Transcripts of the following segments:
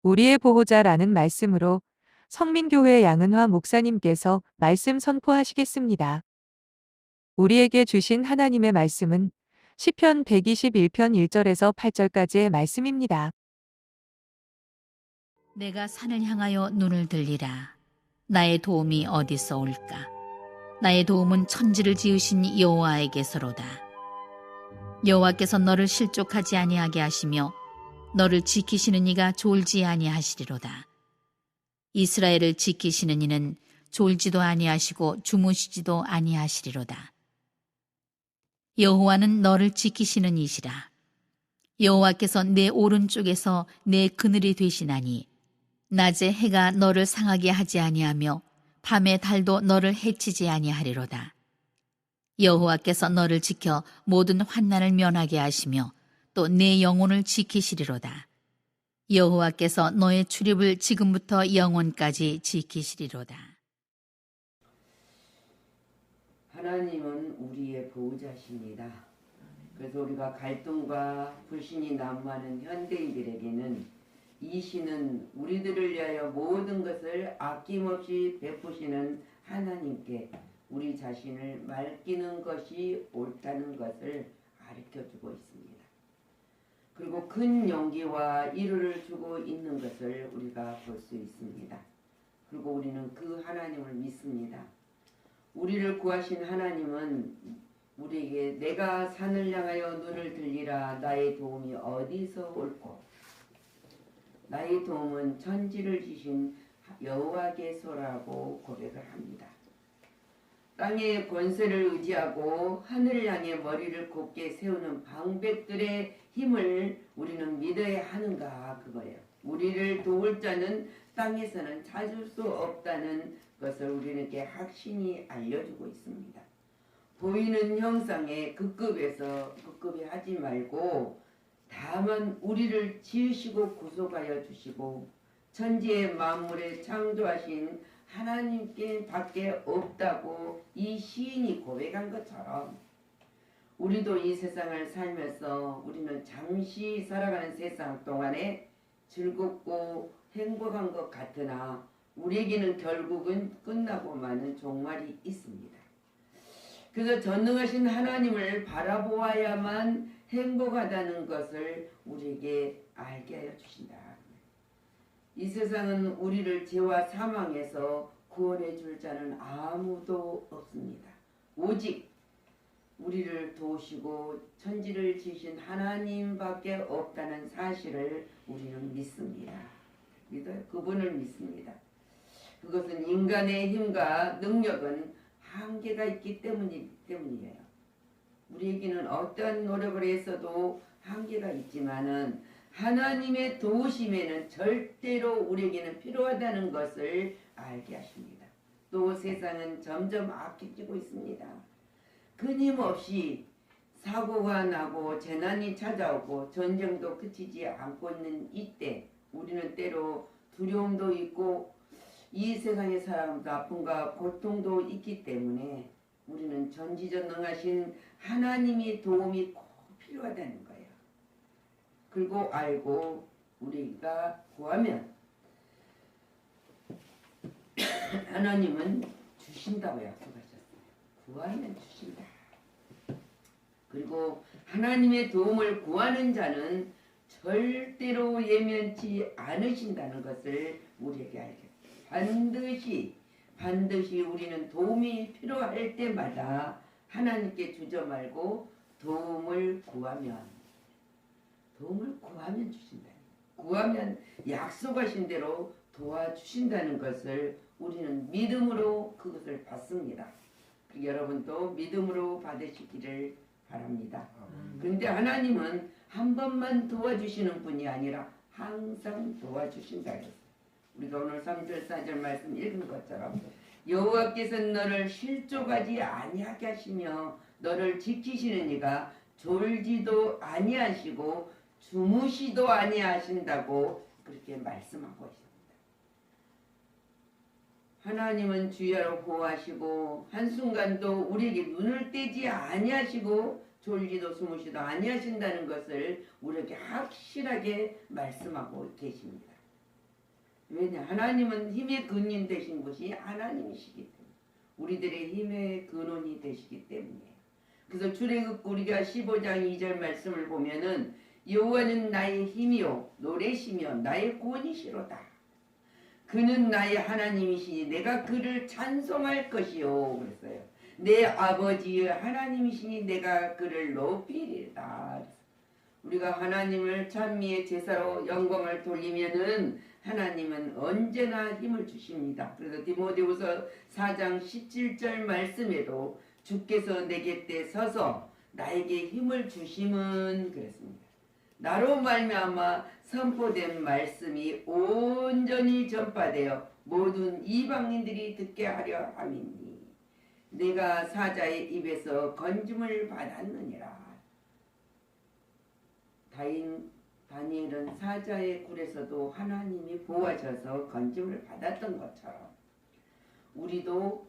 우리의 보호자라는 말씀으로 성민교회 양은화 목사님께서 말씀 선포하시겠습니다. 우리에게 주신 하나님의 말씀은 시편 121편 1절에서 8절까지의 말씀입니다. 내가 산을 향하여 눈을 들리라. 나의 도움이 어디서 올까? 나의 도움은 천지를 지으신 여호와에게서로다. 여호와께서 너를 실족하지 아니하게 하시며 너를 지키시는 이가 졸지 아니하시리로다. 이스라엘을 지키시는 이는 졸지도 아니하시고 주무시지도 아니하시리로다. 여호와는 너를 지키시는 이시라. 여호와께서 내 오른쪽에서 내 그늘이 되시나니 낮에 해가 너를 상하게 하지 아니하며 밤에 달도 너를 해치지 아니하리로다. 여호와께서 너를 지켜 모든 환난을 면하게 하시며 또 내 영혼을 지키시리로다. 여호와께서 너의 출입을 지금부터 영원까지 지키시리로다. 하나님은 우리의 보호자십니다. 그래서 우리가 갈등과 불신이 난무하는 현대인들에게는 이 신은 우리들을 위하여 모든 것을 아낌없이 베푸시는 하나님께 우리 자신을 맡기는 것이 옳다는 것을 가르쳐주고 있습니다. 그리고 큰 용기와 이루를 주고 있는 것을 우리가 볼 수 있습니다. 그리고 우리는 그 하나님을 믿습니다. 우리를 구하신 하나님은 우리에게 내가 산을 향하여 눈을 들리라. 나의 도움이 어디서 올꼬? 나의 도움은 천지를 지신 여호와께서라고 고백을 합니다. 땅의 권세를 의지하고 하늘을 향해 머리를 곧게 세우는 방백들의 힘을 우리는 믿어야 하는가 그거예요. 우리를 도울 자는 땅에서는 찾을 수 없다는 것을 우리에게 확신이 알려주고 있습니다. 보이는 형상의 급급히 하지 말고 다만 우리를 지으시고 구속하여 주시고 천지의 만물에 창조하신 하나님께 밖에 없다고 이 시인이 고백한 것처럼 우리도 이 세상을 살면서 우리는 잠시 살아가는 세상 동안에 즐겁고 행복한 것 같으나 우리에게는 결국은 끝나고 마는 종말이 있습니다. 그래서 전능하신 하나님을 바라보아야만 행복하다는 것을 우리에게 알게 하여 주신다. 이 세상은 우리를 죄와 사망에서 구원해 줄 자는 아무도 없습니다. 오직 우리를 도우시고 천지를 지으신 하나님밖에 없다는 사실을 우리는 믿습니다. 믿어요. 그분을 믿습니다. 그것은 인간의 힘과 능력은 한계가 있기 때문이에요. 우리에게는 어떤 노력을 했어도 한계가 있지만은 하나님의 도우심에는 절대로 우리에게는 필요하다는 것을 알게 하십니다. 또 세상은 점점 악해지고 있습니다. 끊임없이 사고가 나고 재난이 찾아오고 전쟁도 그치지 않고 있는 이때 우리는 때로 두려움도 있고 이 세상의 사람도 아픔과 고통도 있기 때문에 우리는 전지전능하신 하나님의 도움이 꼭 필요하다는 거예요. 그리고 알고 우리가 구하면 하나님은 주신다고 약속하셨어요. 구하면 주신다. 그리고 하나님의 도움을 구하는 자는 절대로 예면치 않으신다는 것을 우리에게 알게 됩니다. 반드시 우리는 도움이 필요할 때마다 하나님께 주저 말고 도움을 구하면 주신다. 구하면 약속하신 대로 도와주신다는 것을 우리는 믿음으로 그것을 받습니다. 여러분도 믿음으로 받으시기를 바랍니다. 그런데 하나님은 한 번만 도와주시는 분이 아니라 항상 도와주신다 했어요. 우리가 오늘 3절 4절 말씀 읽은 것처럼 여호와께서 너를 실족하지 아니하게 하시며 너를 지키시는 이가 졸지도 아니하시고 주무시도 아니하신다고 그렇게 말씀하고 있습니다. 하나님은 주야로 보호하시고 한순간도 우리에게 눈을 떼지 아니하시고 졸지도 주무시도 아니하신다는 것을 우리에게 확실하게 말씀하고 계십니다. 왜냐? 하나님은 힘의 근원 되신 것이 하나님이시기 때문에 우리들의 힘의 근원이 되시기 때문이에요. 그래서 출애굽 우리가 15장 2절 말씀을 보면은 여호와는 나의 힘이요 노래시며 나의 구원이시로다. 그는 나의 하나님이시니 내가 그를 찬송할 것이요 그랬어요. 내 아버지의 하나님이시니 내가 그를 높이리다. 우리가 하나님을 찬미의 제사로 영광을 돌리면은 하나님은 언제나 힘을 주십니다. 그래서 디모데후서 4장 17절 말씀에도 주께서 내 곁에 서서 나에게 힘을 주심은 그랬습니다. 나로 말미암아 선포된 말씀이 온전히 전파되어 모든 이방인들이 듣게 하려 함이니 내가 사자의 입에서 건짐을 받았느니라. 다니엘은 사자의 굴에서도 하나님이 보호하셔서 건짐을 받았던 것처럼 우리도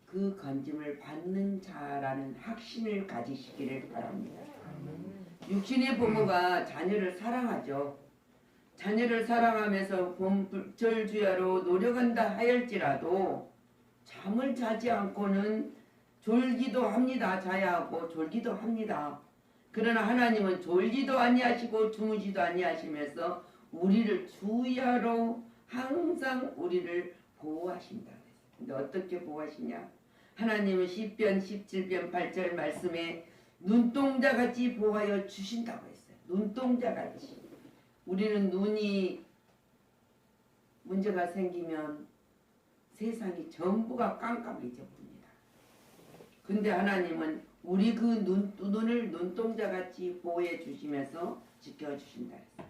그 건짐을 받는 자라는 확신을 가지시기를 바랍니다. 육신의 부모가 자녀를 사랑하죠. 자녀를 사랑하면서 봄철주야로 노력한다 하였지라도 잠을 자지 않고는 졸기도 합니다. 자야 하고 졸기도 합니다. 그러나 하나님은 졸지도 아니하시고 주무지도 아니하시면서 우리를 주야로 항상 우리를 보호하신다. 근데 어떻게 보호하시냐? 하나님은 시편 17편 8절 말씀에 눈동자같이 보호하여 주신다고 했어요. 눈동자같이. 우리는 눈이 문제가 생기면 세상이 전부가 깜깜해져 봅니다. 근데 하나님은 우리 그 눈을 눈동자같이 보호해 주시면서 지켜주신다 했어요.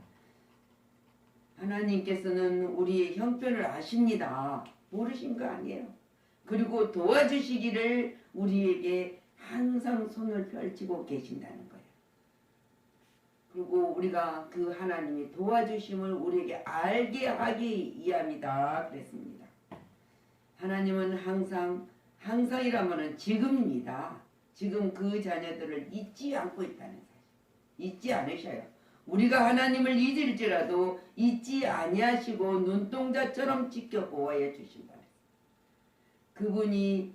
하나님께서는 우리의 형편을 아십니다. 모르신 거 아니에요. 그리고 도와주시기를 우리에게 항상 손을 펼치고 계신다는 거예요. 그리고 우리가 그 하나님이 도와주심을 우리에게 알게 하기 위함이다 그랬습니다. 하나님은 항상이라면은 지금입니다. 지금 그 자녀들을 잊지 않고 있다는 사실. 잊지 않으셔요. 우리가 하나님을 잊을지라도 잊지 아니하시고 눈동자처럼 지켜 보호해 주신다. 그분이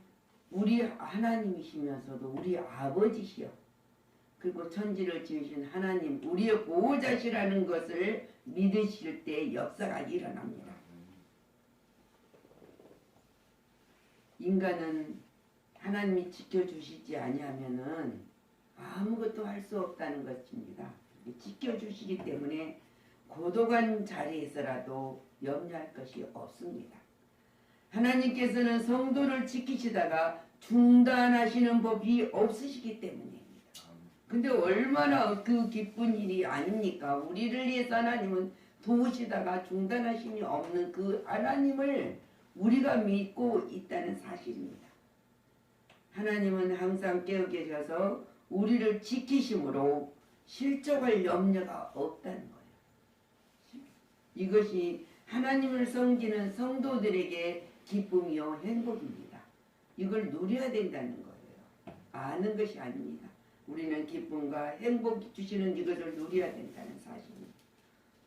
우리 하나님이시면서도 우리 아버지시여. 그리고 천지를 지으신 하나님, 우리의 보호자시라는 것을 믿으실 때 역사가 일어납니다. 인간은 하나님이 지켜주시지 아니하면은 아무것도 할 수 없다는 것입니다. 지켜주시기 때문에 고독한 자리에서라도 염려할 것이 없습니다. 하나님께서는 성도를 지키시다가 중단하시는 법이 없으시기 때문입니다. 근데 얼마나 그 기쁜 일이 아닙니까? 우리를 위해서 하나님은 도우시다가 중단하심이 없는 그 하나님을 우리가 믿고 있다는 사실입니다. 하나님은 항상 깨어 계셔서 우리를 지키심으로 실족할 염려가 없다는 거예요. 이것이 하나님을 섬기는 성도들에게 기쁨이요 행복입니다. 이걸 누려야 된다는 거예요. 아는 것이 아닙니다. 우리는 기쁨과 행복 주시는 이것을 누려야 된다는 사실입니다.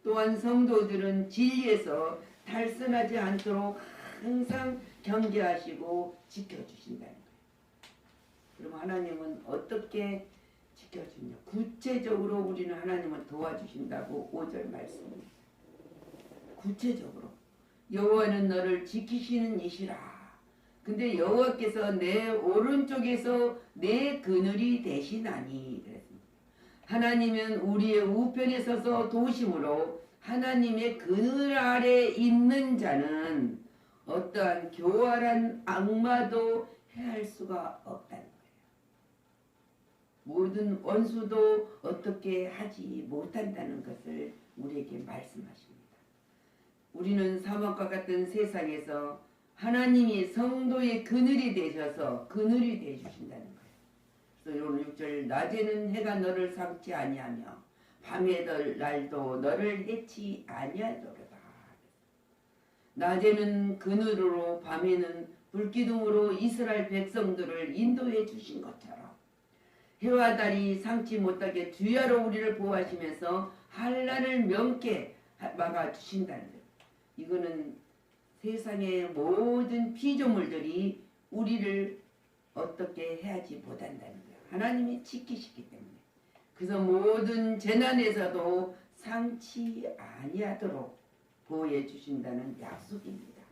또한 성도들은 진리에서 탈선하지 않도록 항상 경계하시고 지켜주신다는 거예요. 그럼 하나님은 어떻게 지켜주냐? 구체적으로 우리는 하나님을 도와주신다고 5절 말씀입니다. 구체적으로 여호와는 너를 지키시는 이시라. 근데 여호와께서 내 오른쪽에서 내 그늘이 되시나니 그랬습니다. 하나님은 우리의 우편에 서서 도우심으로 하나님의 그늘 아래 있는 자는 어떠한 교활한 악마도 해할 수가 없다는 거예요. 모든 원수도 어떻게 하지 못한다는 것을 우리에게 말씀하십니다. 우리는 사막과 같은 세상에서 하나님이 성도의 그늘이 되셔서 그늘이 되주신다는 거예요. 그래서 오늘 6절 낮에는 해가 너를 삼지 아니하며 밤의 날도 너를 해치 아니하도로다. 낮에는 그늘으로 밤에는 불기둥으로 이스라엘 백성들을 인도해 주신 것처럼 해와 달이 상치 못하게 주야로 우리를 보호하시면서 환난을 명쾌 막아주신다는 거예요. 이거는 세상의 모든 피조물들이 우리를 어떻게 해야지 못한다는 거예요. 하나님이 지키시기 때문에. 그래서 모든 재난에서도 상치 아니하도록 보호해 주신다는 약속입니다.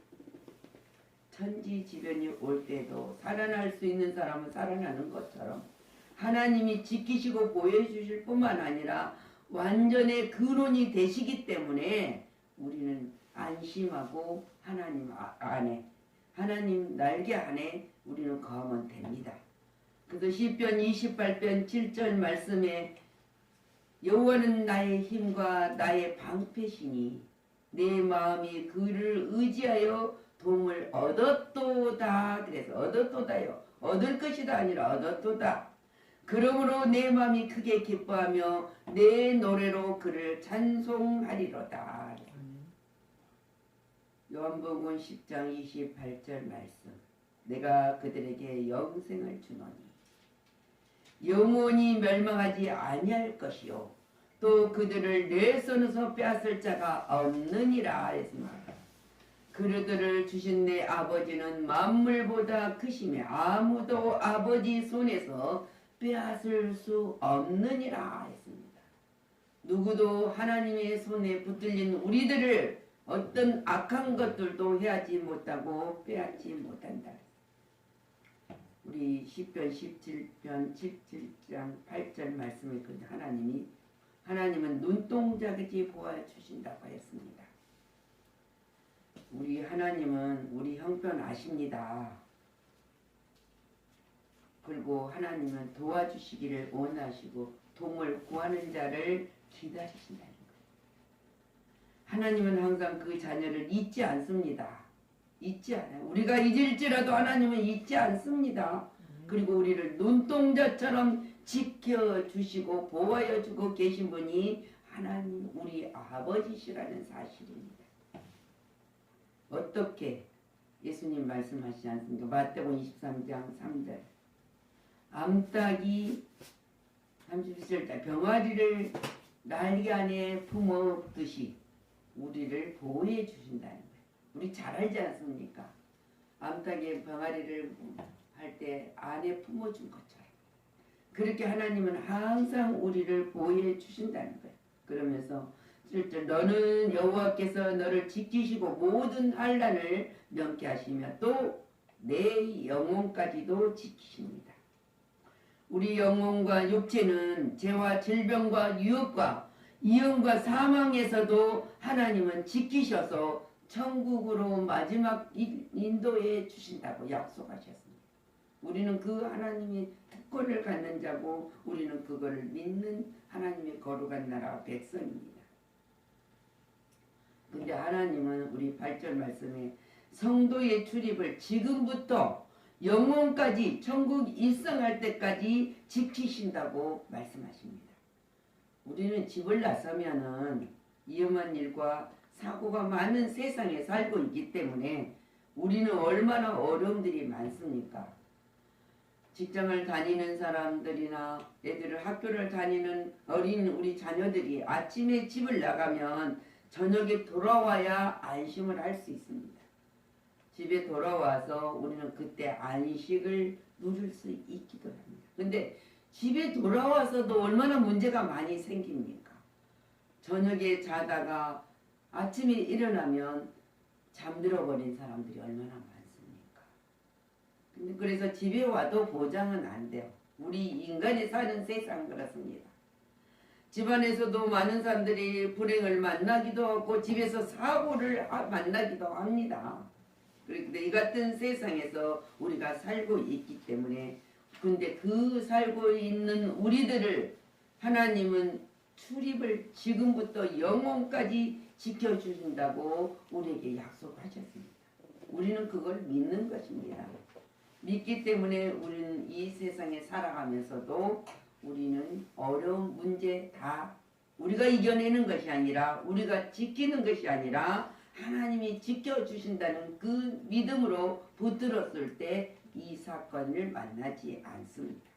천지지변이 올 때도 살아날 수 있는 사람은 살아나는 것처럼 하나님이 지키시고 보호해 주실 뿐만 아니라 완전의 근원이 되시기 때문에 우리는 안심하고 하나님 안에, 하나님 날개 안에 우리는 거하면 됩니다. 그래서 시편 28편 7절 말씀에 여호와는 나의 힘과 나의 방패시니 내 마음이 그를 의지하여 도움을 얻었도다. 그래서 얻었도다요. 얻을 것이다 아니라 얻었도다. 그러므로 내 마음이 크게 기뻐하며 내 노래로 그를 찬송하리로다. 요한복음 10장 28절 말씀. 내가 그들에게 영생을 주노니 영원히 멸망하지 아니할 것이요 또 그들을 내 손에서 빼앗을 자가 없느니라 했습니다. 그들을 주신 내 아버지는 만물보다 크심에 아무도 아버지 손에서 빼앗을 수 없느니라 했습니다. 누구도 하나님의 손에 붙들린 우리들을 어떤 악한 것들도 해하지 못하고 빼앗지 못한다. 우리 시편 17편 17장 8절 말씀에 그 하나님은 눈동자같이 보아주신다고 했습니다. 우리 하나님은 우리 형편 아십니다. 그리고 하나님은 도와주시기를 원하시고 도움을 구하는 자를 기다리신다는 거예요. 하나님은 항상 그 자녀를 잊지 않습니다. 잊지 않아요. 우리가 잊을지라도 하나님은 잊지 않습니다. 그리고 우리를 눈동자처럼 지켜주시고 보호하여 주고 계신 분이 하나님 우리 아버지시라는 사실입니다. 어떻게 예수님 말씀하시지 않습니까? 마태복음 23장 3절 암탉이 37절 병아리를 날개 안에 품어듯이 우리를 보호해 주신다는 거예요. 우리 잘 알지 않습니까? 암탉의 병아리를 할 때 안에 품어준 것처럼 그렇게 하나님은 항상 우리를 보호해 주신다는 거예요. 그러면서 7절 너는 여호와께서 너를 지키시고 모든 환난을 면케 하시며 또 내 영혼까지도 지키십니다. 우리 영혼과 육체는 죄와 질병과 유혹과 이혼과 사망에서도 하나님은 지키셔서 천국으로 마지막 인도해 주신다고 약속하셨습니다. 우리는 그 하나님의 특권을 갖는 자고 우리는 그거를 믿는 하나님의 거룩한 나라 백성입니다. 근데 하나님은 우리 8절 말씀에 성도의 출입을 지금부터 영원까지 천국 입성할 때까지 지키신다고 말씀하십니다. 우리는 집을 나서면은 위험한 일과 사고가 많은 세상에 살고 있기 때문에 우리는 얼마나 어려움들이 많습니까? 직장을 다니는 사람들이나 애들을 학교를 다니는 어린 우리 자녀들이 아침에 집을 나가면 저녁에 돌아와야 안심을 할 수 있습니다. 집에 돌아와서 우리는 그때 안식을 누릴 수 있기도 합니다. 근데 집에 돌아와서도 얼마나 문제가 많이 생깁니까? 저녁에 자다가 아침에 일어나면 잠들어 버린 사람들이 얼마나 많습니까? 근데 그래서 집에 와도 보장은 안 돼요. 우리 인간이 사는 세상 그렇습니다. 집안에서도 많은 사람들이 불행을 만나기도 하고 집에서 사고를 만나기도 합니다. 그런데 이 같은 세상에서 우리가 살고 있기 때문에 근데 그 살고 있는 우리들을 하나님은 출입을 지금부터 영원까지 지켜주신다고 우리에게 약속하셨습니다. 우리는 그걸 믿는 것입니다. 믿기 때문에 우리는 이 세상에 살아가면서도 우리는 어려운 문제 다 우리가 이겨내는 것이 아니라 우리가 지키는 것이 아니라 하나님이 지켜주신다는 그 믿음으로 붙들었을 때 이 사건을 만나지 않습니다.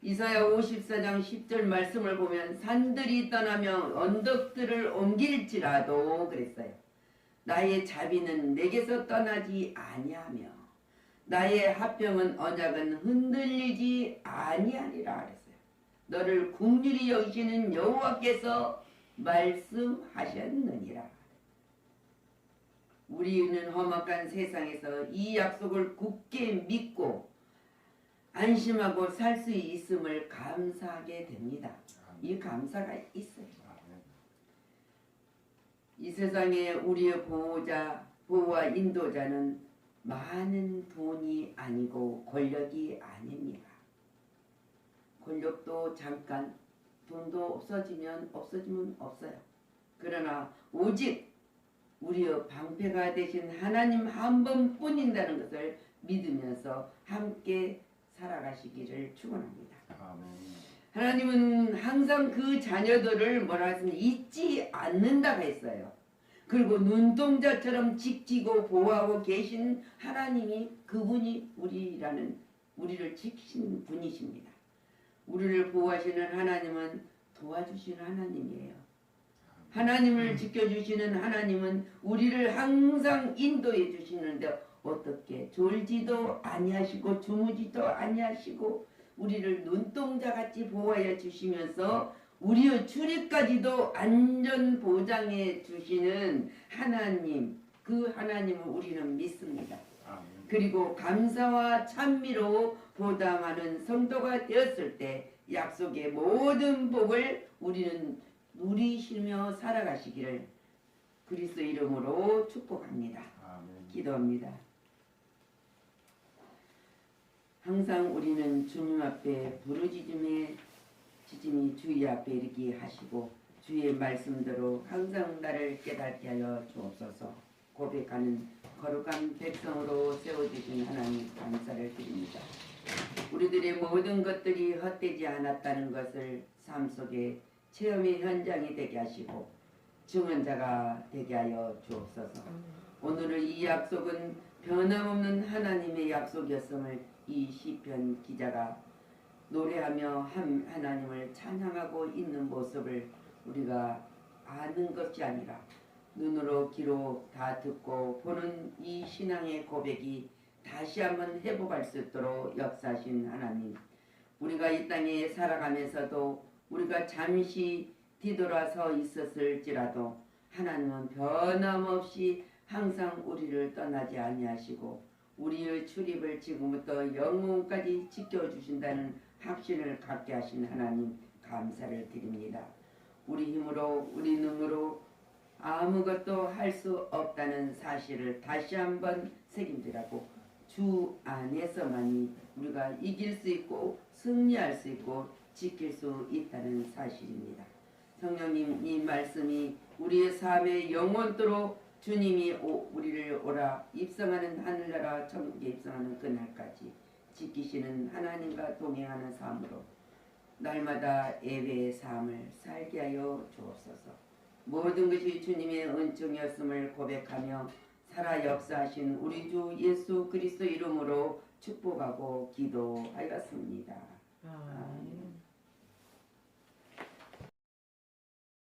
이사야 54장 10절 말씀을 보면 산들이 떠나며 언덕들을 옮길지라도 그랬어요. 나의 자비는 내게서 떠나지 아니하며 나의 합병은 언약은 흔들리지 아니하리라 그랬어요. 너를 긍휼히 여기시는 여호와께서 말씀하셨느니라. 우리는 험악한 세상에서 이 약속을 굳게 믿고 안심하고 살 수 있음을 감사하게 됩니다. 이 감사가 있어요. 이 세상에 우리의 보호와 인도자는 많은 돈이 아니고 권력이 아닙니다. 권력도 잠깐, 돈도 없어지면 없어요. 그러나 오직 우리의 방패가 되신 하나님 한 번뿐인다는 것을 믿으면서 함께 살아가시기를 축원합니다. 하나님은 항상 그 자녀들을 뭐라 했습니까? 잊지 않는다고 했어요. 그리고 눈동자처럼 지키고 보호하고 계신 하나님이 그분이 우리를 지키신 분이십니다. 우리를 보호하시는 하나님은 도와주시는 하나님이에요. 하나님을 지켜주시는 하나님은 우리를 항상 인도해 주시는데 어떻게 졸지도 아니하시고 주무지도 아니하시고 우리를 눈동자같이 보호하여 주시면서 우리의 출입까지도 안전 보장해 주시는 하나님, 그 하나님을 우리는 믿습니다. 그리고 감사와 찬미로 보담하는 성도가 되었을 때 약속의 모든 복을 우리는 누리시며 살아가시기를 그리스도 이름으로 축복합니다. 기도합니다. 항상 우리는 주님 앞에 부르짖음이 주의 앞에 이르게 하시고 주의 말씀대로 항상 나를 깨닫게 하여 주옵소서. 고백하는 거룩한 백성으로 세워주신 하나님 감사를 드립니다. 우리들의 모든 것들이 헛되지 않았다는 것을 삶 속에 체험의 현장이 되게 하시고 증언자가 되게 하여 주옵소서. 오늘의 이 약속은 변함없는 하나님의 약속이었음을 이 시편 기자가 노래하며 하나님을 찬양하고 있는 모습을 우리가 아는 것이 아니라 눈으로 귀로 다 듣고 보는 이 신앙의 고백이 다시 한번 회복할 수 있도록 역사하신 하나님, 우리가 이 땅에 살아가면서도 우리가 잠시 뒤돌아서 있었을지라도 하나님은 변함없이 항상 우리를 떠나지 아니하시고 우리의 출입을 지금부터 영원까지 지켜주신다는 확신을 갖게 하신 하나님 감사를 드립니다. 우리 힘으로 우리 능으로 아무것도 할 수 없다는 사실을 다시 한번 책임지라고 주 안에서만이 우리가 이길 수 있고 승리할 수 있고 지킬 수 있다는 사실입니다. 성령님 이 말씀이 우리의 삶에 영원토록 주님이 우리를 오라 입성하는 하늘나라 천국에 입성하는 그날까지 지키시는 하나님과 동행하는 삶으로 날마다 예배의 삶을 살게 하여 주옵소서. 모든 것이 주님의 은총이었음을 고백하며 살아 역사하신 우리 주 예수 그리스도 이름으로 축복하고 기도하였습니다. 아멘.